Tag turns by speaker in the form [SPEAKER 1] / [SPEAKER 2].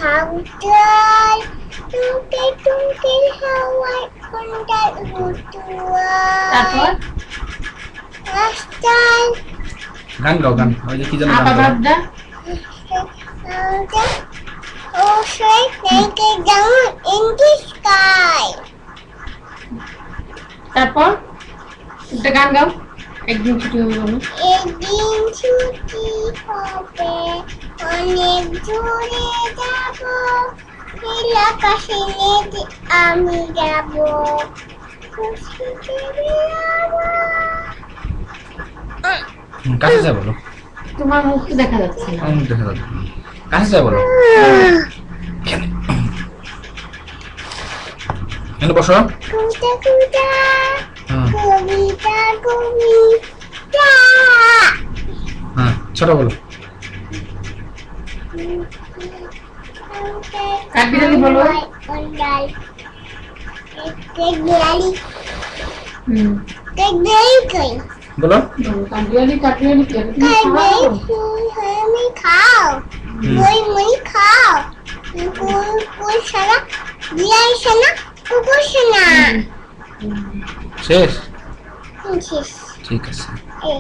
[SPEAKER 1] হাউজার টুকে টুকে হাওয়ায় কোনটার
[SPEAKER 2] তারপর
[SPEAKER 1] রাস্তায়
[SPEAKER 3] গান গাও গান ওই যে কি যেন গান
[SPEAKER 2] আপা
[SPEAKER 3] গাও।
[SPEAKER 2] বাবদা
[SPEAKER 1] হাউজার ও সেই naked down in the sky
[SPEAKER 2] তারপর একটা গান গাও একদিন ছুটি হবে বলো
[SPEAKER 1] একদিন ছুটি হবে অনেক দূরে যাব নীল আকাশে নেচে আমি যাব খুশিতে বেড়াবো।
[SPEAKER 3] কাছে যা বলো
[SPEAKER 2] তোমার মুখ তো দেখা যাচ্ছে না
[SPEAKER 3] আমার মুখ দেখা যাচ্ছে না। কাছে যা বলো এখানে বসো
[SPEAKER 1] কুটা কুটা
[SPEAKER 3] হ্যাঁ
[SPEAKER 1] কবিতা কবিতা
[SPEAKER 3] হ্যাঁ ছোট বলো
[SPEAKER 2] কাঠবিড়ালি বলো।
[SPEAKER 1] অন্ডাল এক বিড়ালি
[SPEAKER 2] হুম
[SPEAKER 1] এক বিড়ালি কই
[SPEAKER 3] বলো
[SPEAKER 2] কাঠবিড়ালি কাঠবিড়ালি কি তুমি
[SPEAKER 1] কাই
[SPEAKER 2] খাওয়া
[SPEAKER 1] বিড়ালি
[SPEAKER 2] দাও?
[SPEAKER 1] আমি খাও মই মই খাও কুকুর সারা বিড়ালি সানা কুকুর সানা
[SPEAKER 3] শেষ
[SPEAKER 1] শেষ
[SPEAKER 3] ঠিক আছে
[SPEAKER 1] এই